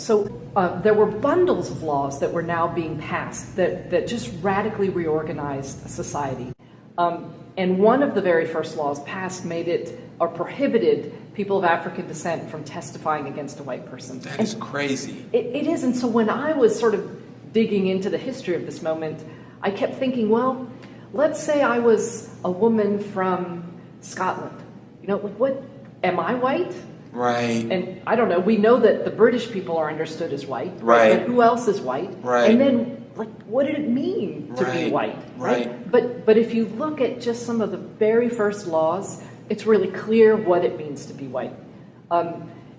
There were bundles of laws that were now being passed that just radically reorganized society. And one of the very first laws passed made it or prohibited people of African descent from testifying against a white person. That is crazy. It is. And so when I was sort of digging into the history of this moment, I kept thinking, well, let's say I was a woman from Scotland. You know, what, am I white? Right. And I don't know, we know that the British people are understood as white. Right. But who else is white? Right. And then, like, what did it mean to be white? Right. But if you look at just some of the very first laws, it's really clear what it means to be white.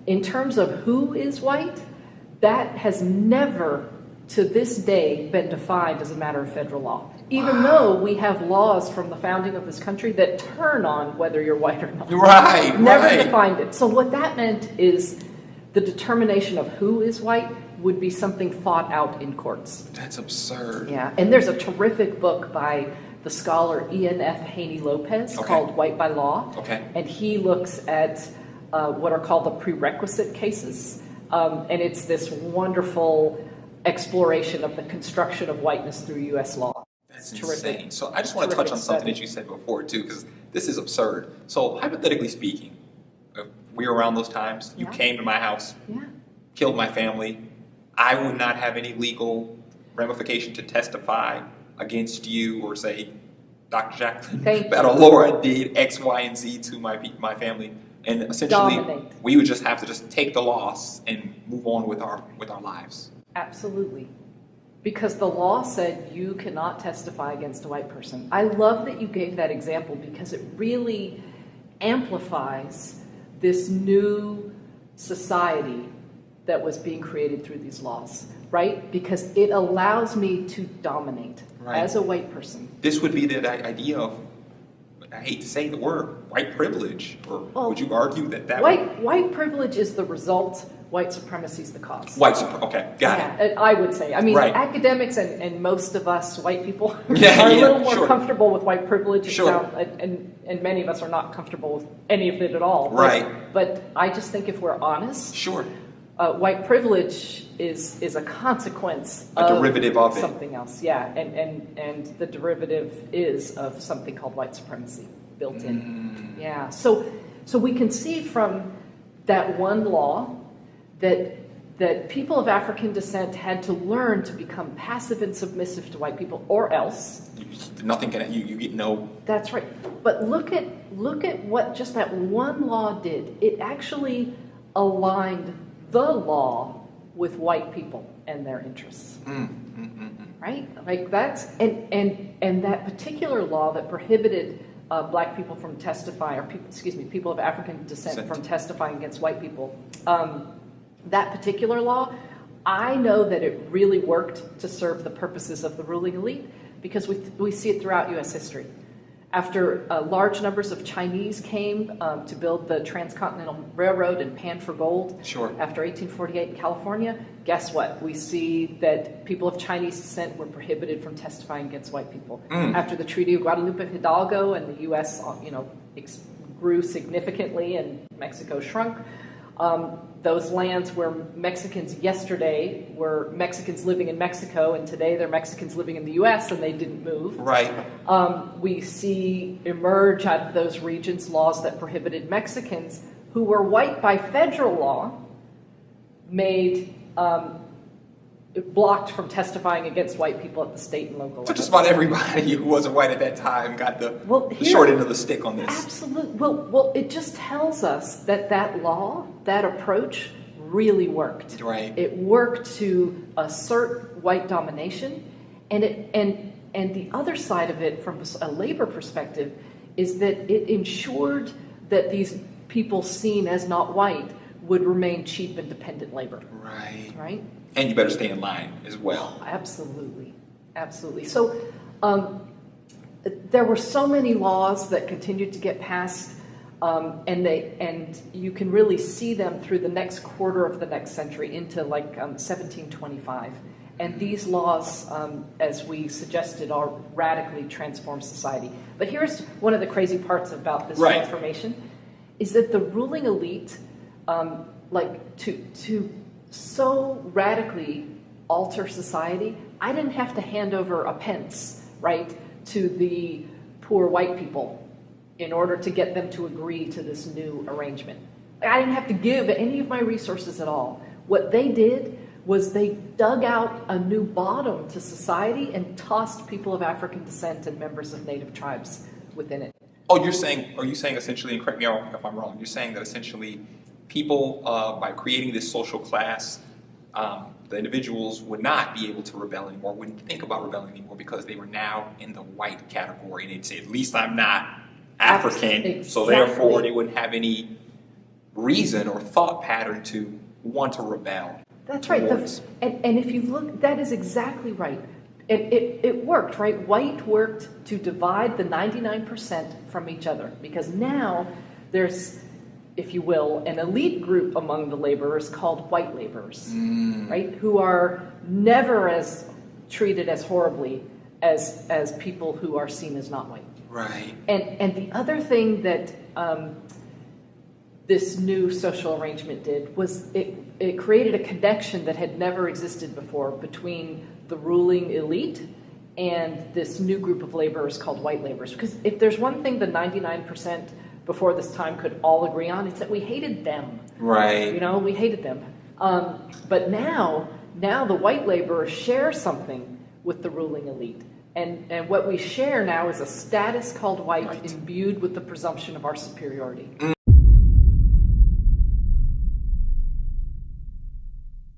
In terms of who is white, that has never, to this day, been defined as a matter of federal law. Even though we have laws from the founding of this country that turn on whether you're white or not. Right, Never defined it. So what that meant is the determination of who is white would be something fought out in courts. That's absurd. Yeah, and there's a terrific book by the scholar Ian F. Haney Lopez called White by Law. Okay. And he looks at what are called the prerequisite cases. And it's this wonderful exploration of the construction of whiteness through U.S. law. That's terrific. insane. So I just want to touch on something that you said before, too, because this is absurd. So hypothetically speaking, if we were around those times, you came to my house, killed my family, I would not have any legal ramification to testify against you or say, Dr. Jacqueline Battalora did X, Y, and Z to my family. And essentially, we would just have to just take the loss and move on with our lives. Absolutely. Because the law said you cannot testify against a white person. I love that you gave that example because it really amplifies this new society that was being created through these laws, right? Because it allows me to dominate as a white person. This would be the idea of, I hate to say the word, white privilege, or would you argue that white privilege is the result, white supremacy is the cause. Okay, got it. I would say. I mean, academics and most of us white people are a little more comfortable with white privilege. And many of us are not comfortable with any of it at all. Right. But I just think if we're honest, white privilege is a consequence of derivative of something else. Yeah, and the derivative is of something called white supremacy built in. Yeah. So we can see from that one law that people of African descent had to learn to become passive and submissive to white people, or else nothing can you get no. That's right. But look at what just that one law did. It actually aligned the law with white people and their interests. Right? Like that's and that particular law that prohibited black people from testifying, or people of African descent from testifying against white people. That particular law, I know that it really worked to serve the purposes of the ruling elite because we see it throughout U.S. history. After large numbers of Chinese came to build the Transcontinental Railroad and pan for gold after 1848 in California, guess what? We see that people of Chinese descent were prohibited from testifying against white people. After the Treaty of Guadalupe Hidalgo and the U.S. Grew significantly and Mexico shrunk, those lands where Mexicans yesterday were Mexicans living in Mexico, and today they're Mexicans living in the U.S. and they didn't move. Right. We see emerge out of those regions laws that prohibited Mexicans who were white by federal law, made blocked from testifying against white people at the state and local level. So just about everybody who wasn't white at that time got the short end of the stick on this. Absolutely. Well, it just tells us that law, that approach, really worked. Right. It worked to assert white domination, and the other side of it, from a labor perspective, is that it ensured that these people seen as not white would remain cheap and dependent labor. Right. Right. And you better stay in line as well. Absolutely. So there were so many laws that continued to get passed, and you can really see them through the next quarter of the next century into 1725. And these laws, as we suggested, are radically transformed society. But here's one of the crazy parts about this transformation, is that the ruling elite, so radically alter society, I didn't have to hand over a pence, right, to the poor white people in order to get them to agree to this new arrangement. I didn't have to give any of my resources at all. What they did was they dug out a new bottom to society and tossed people of African descent and members of native tribes within it. Oh, are you saying essentially, and correct me if I'm wrong, you're saying that essentially people, by creating this social class, the individuals would not be able to rebel anymore, wouldn't think about rebelling anymore because they were now in the white category. And they'd say, at least I'm not African, Exactly. So therefore they wouldn't have any reason or thought pattern to want to rebel. That's right. And if you look, that is exactly right. It worked, right? White worked to divide the 99% from each other because now there's, if you will, an elite group among the laborers called white laborers, right? Who are never as treated as horribly as people who are seen as not white. Right. And the other thing that this new social arrangement did was it created a connection that had never existed before between the ruling elite and this new group of laborers called white laborers. Because if there's one thing the 99% before this time could all agree on, it's that we hated them. Right. You know, we hated them. But now the white laborers share something with the ruling elite. And what we share now is a status called white, imbued with the presumption of our superiority.